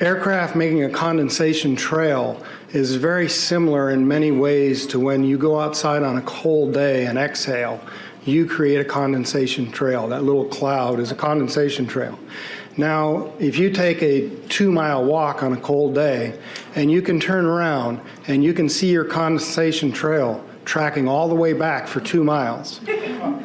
Aircraft making a condensation trail is very similar in many ways to when you go outside on a cold day and exhale. You create a condensation trail. That little cloud is a condensation trail. Now, if you take a 2-mile walk on a cold day and you can turn around and you can see your condensation trail tracking all the way back for 2 miles.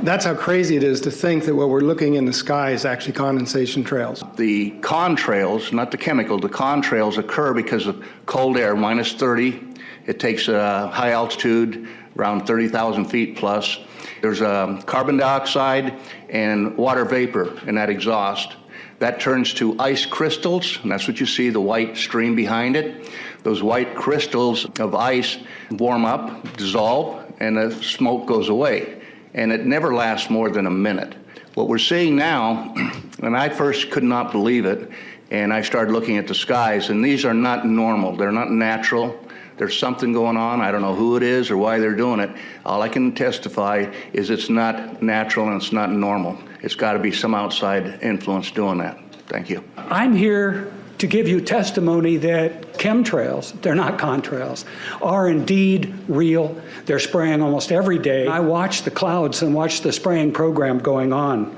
That's how crazy it is to think that what we're looking in the sky is actually condensation trails. The contrails, not the chemical, the contrails occur because of cold air, minus 30. It takes a high altitude, around 30,000 feet plus. There's carbon dioxide and water vapor in that exhaust. That turns to ice crystals, and that's what you see, the white stream behind it. Those white crystals of ice warm up, dissolve, and the smoke goes away. And it never lasts more than a minute. What we're seeing now, and I first could not believe it, and I started looking at the skies, and these are not normal, they're not natural. There's something going on. I don't know who it is or why they're doing it. All I can testify is it's not natural and it's not normal. It's got to be some outside influence doing that. Thank you. I'm here to give you testimony that chemtrails, they're not contrails, are indeed real. They're spraying almost every day. I watch the clouds and watch the spraying program going on.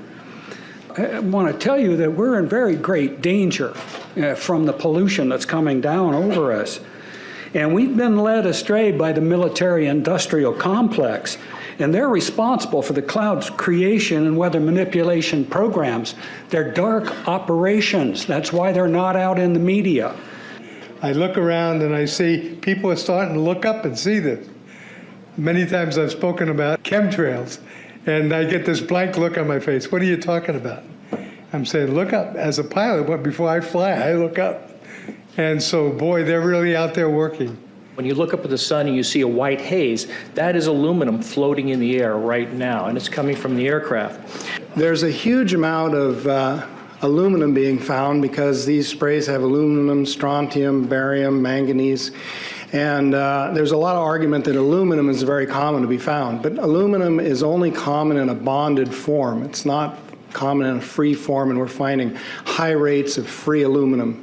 I want to tell you that we're in very great danger from the pollution that's coming down over us. And we've been led astray by the military-industrial complex, and they're responsible for the cloud's creation and weather manipulation programs. They're dark operations. That's why they're not out in the media. I look around and I see people are starting to look up and see this. Many times I've spoken about chemtrails, and I get this blank look on my face. What are you talking about? I'm saying, look up. As a pilot, before I fly, I look up. And so, boy, they're really out there working. When you look up at the sun and you see a white haze, that is aluminum floating in the air right now, and it's coming from the aircraft. There's a huge amount of aluminum being found because these sprays have aluminum, strontium, barium, manganese, and there's a lot of argument that aluminum is very common to be found, but aluminum is only common in a bonded form. It's not common in a free form, and we're finding high rates of free aluminum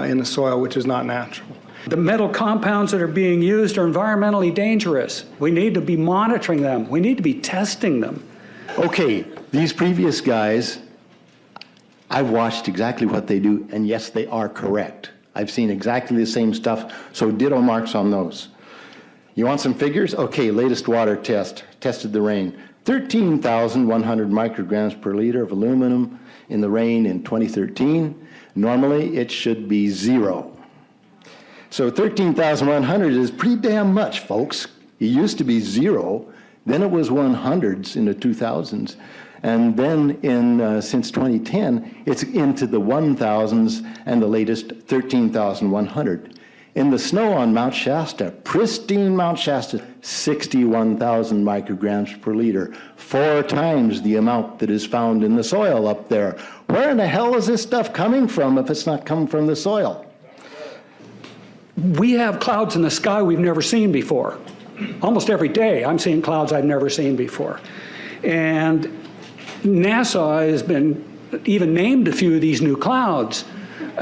in the soil, which is not natural. The metal compounds that are being used are environmentally dangerous. We need to be monitoring them. We need to be testing them. Okay, these previous guys, I've watched exactly what they do, and yes, they are correct. I've seen exactly the same stuff, so ditto marks on those. You want some figures? Okay, latest water test, tested the rain. 13,100 micrograms per liter of aluminum in the rain in 2013. Normally, it should be 0. So 13,100 is pretty damn much, folks. It used to be 0, then it was 100s in the 2000s, and then since 2010, it's into the 1,000s and the latest 13,100. In the snow on Mount Shasta, pristine Mount Shasta, 61,000 micrograms per liter, 4 times the amount that is found in the soil up there. Where in the hell is this stuff coming from if it's not coming from the soil? We have clouds in the sky we've never seen before. Almost every day I'm seeing clouds I've never seen before. And NASA has been even named a few of these new clouds.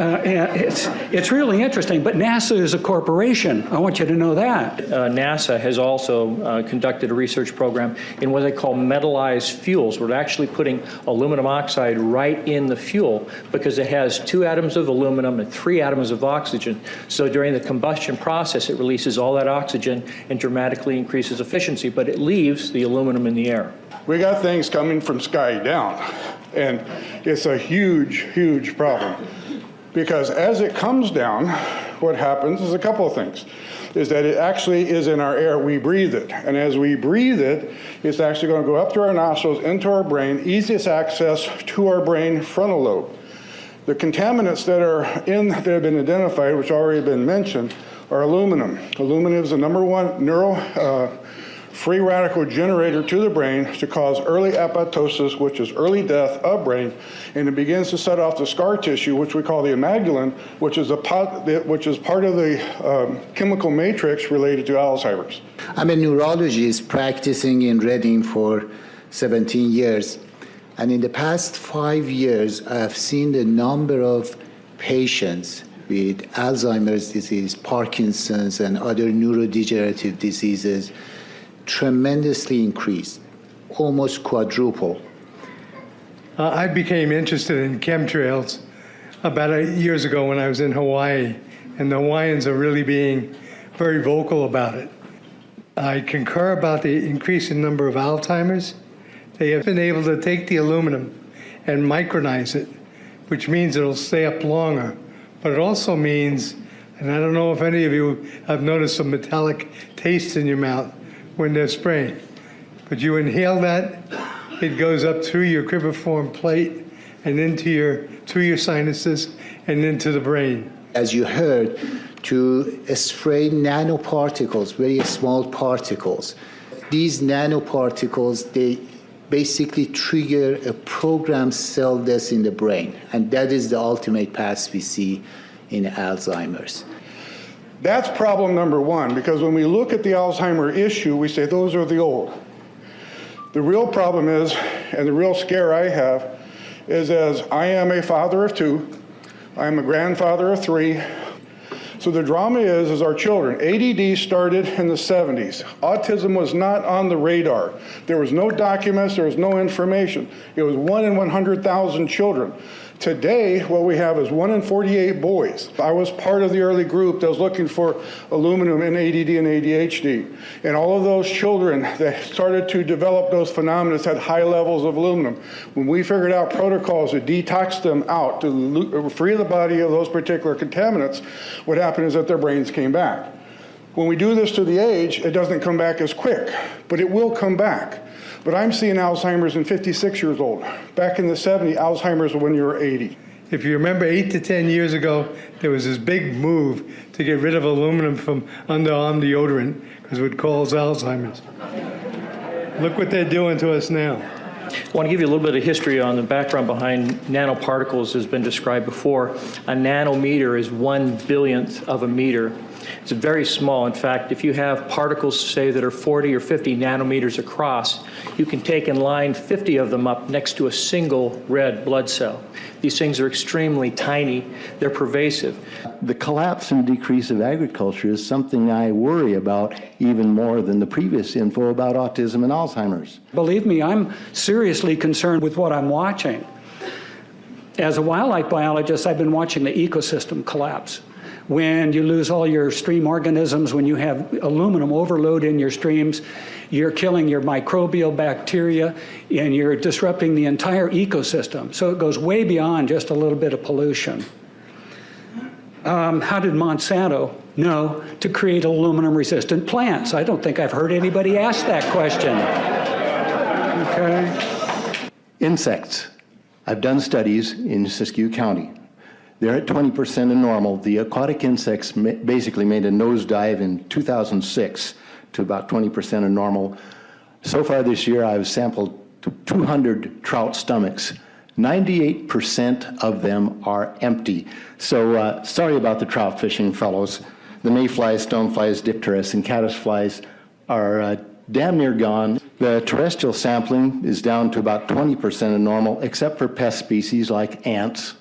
It's really interesting, but NASA is a corporation. I want you to know that. NASA has also conducted a research program in what they call metallized fuels. We're actually putting aluminum oxide right in the fuel because it has 2 atoms of aluminum and 3 atoms of oxygen. So during the combustion process, it releases all that oxygen and dramatically increases efficiency, but it leaves the aluminum in the air. We got things coming from sky down, and it's a huge, huge problem. Because as it comes down, what happens is a couple of things. Is that it actually is in our air, we breathe it. And as we breathe it, it's actually going to go up through our nostrils, into our brain, easiest access to our brain frontal lobe. The contaminants that have been identified, which already been mentioned, are aluminum. Aluminum is the #1 free radical generator to the brain to cause early apoptosis, which is early death of brain, and it begins to set off the scar tissue, which we call the amygdalin, which is part of the chemical matrix related to Alzheimer's. I'm a neurologist practicing in Reading for 17 years, and in the past 5 years, I have seen the number of patients with Alzheimer's disease, Parkinson's, and other neurodegenerative diseases tremendously increased, almost quadruple. I became interested in chemtrails about 8 years ago when I was in Hawaii, and the Hawaiians are really being very vocal about it. I concur about the increasing number of Alzheimer's. They have been able to take the aluminum and micronize it, which means it'll stay up longer. But it also means, and I don't know if any of you have noticed a metallic taste in your mouth when they're spraying, but you inhale that, it goes up through your cribriform plate and through your sinuses and into the brain. As you heard, to spray nanoparticles, very small particles. These nanoparticles, they basically trigger a programmed cell death in the brain, and that is the ultimate path we see in Alzheimer's. That's problem number one, because when we look at the Alzheimer issue, we say those are the old. The real problem is, and the real scare I have, is as I am a father of 2, I'm a grandfather of 3. So the drama is our children. ADD started in the 70s. Autism was not on the radar. There was no documents, there was no information. It was 1 in 100,000 children. Today, what we have is 1 in 48 boys. I was part of the early group that was looking for aluminum in ADD and ADHD. And all of those children that started to develop those phenomena had high levels of aluminum. When we figured out protocols to detox them out, to free the body of those particular contaminants, what happened is that their brains came back. When we do this to the age, it doesn't come back as quick, but it will come back. But I'm seeing Alzheimer's in 56 years old. Back in the 70s, Alzheimer's when you were 80. If you remember 8 to 10 years ago, there was this big move to get rid of aluminum from underarm deodorant because it would cause Alzheimer's. Look what they're doing to us now. I want to give you a little bit of history on the background behind nanoparticles has been described before. A nanometer is 1/1000th of a meter. It's very small. In fact, if you have particles, say, that are 40 or 50 nanometers across, you can take and line 50 of them up next to a single red blood cell. These things are extremely tiny. They're pervasive. The collapse and decrease of agriculture is something I worry about even more than the previous info about autism and Alzheimer's. Believe me, I'm seriously concerned with what I'm watching. As a wildlife biologist, I've been watching the ecosystem collapse. When you lose all your stream organisms, when you have aluminum overload in your streams, you're killing your microbial bacteria and you're disrupting the entire ecosystem. So it goes way beyond just a little bit of pollution. How did Monsanto know to create aluminum-resistant plants? I don't think I've heard anybody ask that question. Okay. Insects. I've done studies in Siskiyou County. They're at 20% of normal. The aquatic insects basically made a nosedive in 2006 to about 20% of normal. So far this year, I've sampled 200 trout stomachs. 98% of them are empty. So sorry about the trout fishing, fellows. The mayflies, stoneflies, dipterus, and caddisflies are damn near gone. The terrestrial sampling is down to about 20% of normal, except for pest species like ants.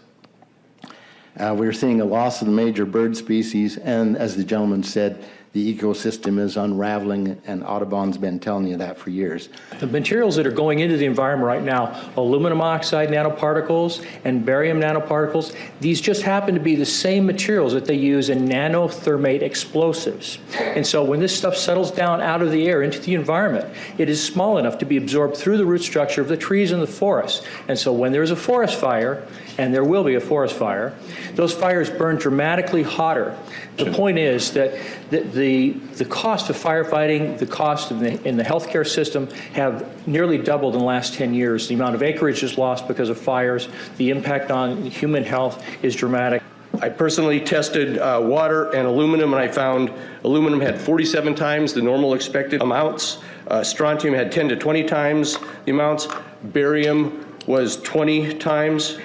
We're seeing a loss of the major bird species, and as the gentleman said, the ecosystem is unraveling, and Audubon's been telling you that for years. The materials that are going into the environment right now, aluminum oxide nanoparticles and barium nanoparticles, these just happen to be the same materials that they use in nanothermate explosives. And so when this stuff settles down out of the air into the environment, it is small enough to be absorbed through the root structure of the trees in the forest. And so when there's a forest fire, and there will be a forest fire, those fires burn dramatically hotter. The point is that the cost of firefighting, the cost in the healthcare system have nearly doubled in the last 10 years. The amount of acreage is lost because of fires. The impact on human health is dramatic. I personally tested water and aluminum, and I found aluminum had 47 times the normal expected amounts. Strontium had 10 to 20 times the amounts. Barium was 20 times.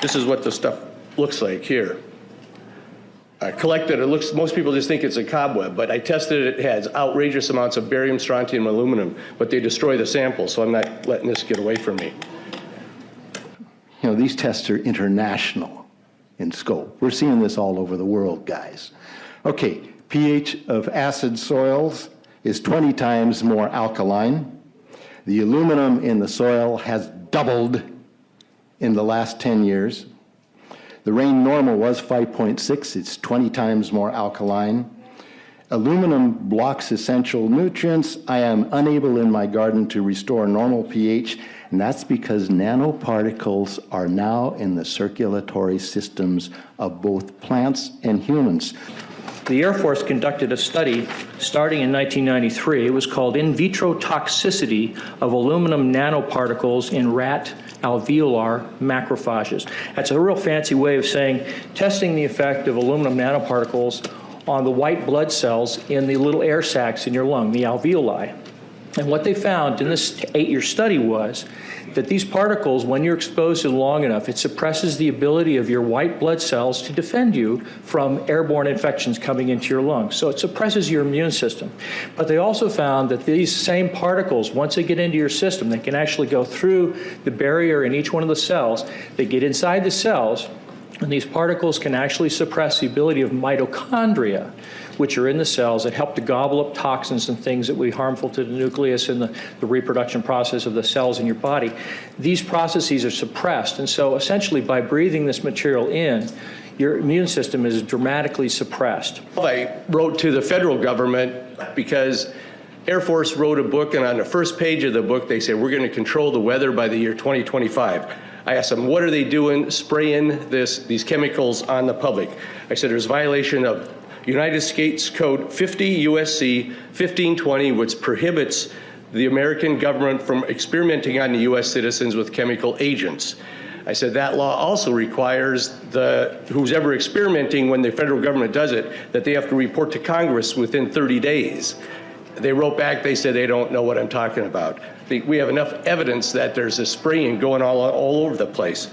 This is what the stuff looks like here. Collected, most people just think it's a cobweb, but I tested it. It has outrageous amounts of barium, strontium, and aluminum, but they destroy the sample, so I'm not letting this get away from me. You know, these tests are international. in scope. We're seeing this all over the world, guys. Okay, pH of acid soils is 20 times more alkaline. The aluminum in the soil has doubled in the last 10 years. The rain normal was 5.6. It's 20 times more alkaline. Aluminum blocks essential nutrients. I am unable in my garden to restore normal pH, and that's because nanoparticles are now in the circulatory systems of both plants and humans. The Air Force conducted a study starting in 1993. It was called In Vitro Toxicity of Aluminum Nanoparticles in Rat Alveolar Macrophages. That's a real fancy way of saying testing the effect of aluminum nanoparticles on the white blood cells in the little air sacs in your lung, the alveoli. And what they found in this 8-year study was that these particles, when you're exposed to them long enough, it suppresses the ability of your white blood cells to defend you from airborne infections coming into your lungs. So it suppresses your immune system. But they also found that these same particles, once they get into your system, they can actually go through the barrier in each one of the cells. They get inside the cells, and these particles can actually suppress the ability of mitochondria, which are in the cells that help to gobble up toxins and things that would be harmful to the nucleus and the reproduction process of the cells in your body. These processes are suppressed, and so essentially by breathing this material in, your immune system is dramatically suppressed. I wrote to the federal government because Air Force wrote a book, and on the first page of the book they said, we're going to control the weather by the year 2025. I asked them, what are they doing spraying these chemicals on the public? I said, there's violation of United States Code 50 USC 1520, which prohibits the American government from experimenting on the U.S. citizens with chemical agents. I said that law also requires who's ever experimenting, when the federal government does it, that they have to report to Congress within 30 days. They wrote back, they said they don't know what I'm talking about. We have enough evidence that there's a spraying going all over the place.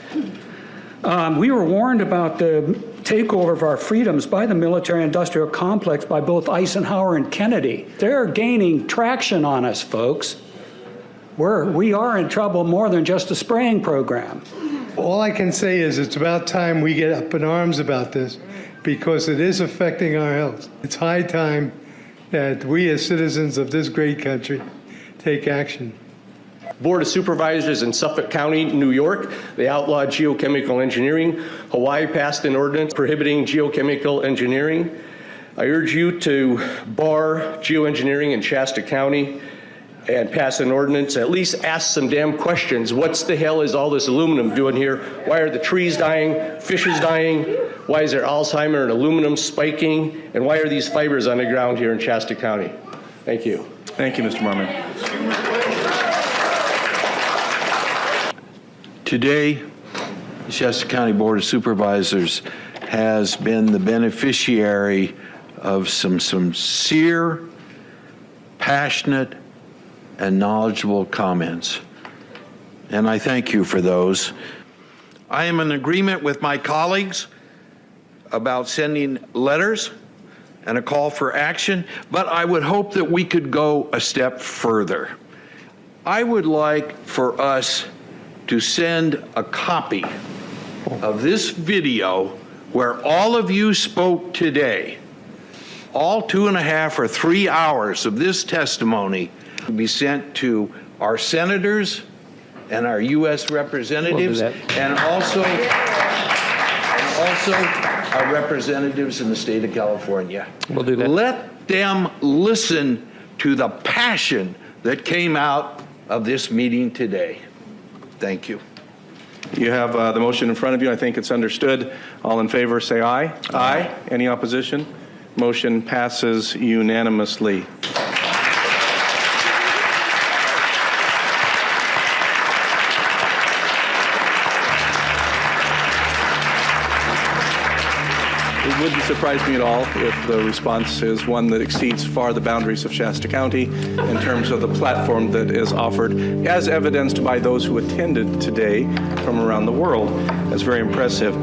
We were warned about the takeover of our freedoms by the military-industrial complex by both Eisenhower and Kennedy. They're gaining traction on us, folks. We are in trouble more than just a spraying program. All I can say is it's about time we get up in arms about this, because it is affecting our health. It's high time that we as citizens of this great country take action. Board of Supervisors in Suffolk County, New York, they outlawed geochemical engineering. Hawaii passed an ordinance prohibiting geochemical engineering. I urge you to bar geoengineering in Shasta County and pass an ordinance. At least ask some damn questions. What the hell is all this aluminum doing here? Why are the trees dying, fishes dying? Why is there Alzheimer and aluminum spiking? And why are these fibers on the ground here in Shasta County? Thank you. Thank you, Mr. Marmon. Today, the Shasta County Board of Supervisors has been the beneficiary of some sincere, passionate, and knowledgeable comments. And I thank you for those. I am in agreement with my colleagues about sending letters and a call for action, but I would hope that we could go a step further. I would like for us to send a copy of this video where all of you spoke today, all 2.5 or 3 hours of this testimony, to be sent to our senators and our U.S. representatives, and also our representatives in the state of California. We'll do that. Let them listen to the passion that came out of this meeting today. Thank you. You have the motion in front of you. I think it's understood. All in favor, say aye. Aye. Any opposition? Motion passes unanimously. It wouldn't surprise me at all if the response is one that exceeds far the boundaries of Shasta County in terms of the platform that is offered, as evidenced by those who attended today from around the world. That's very impressive.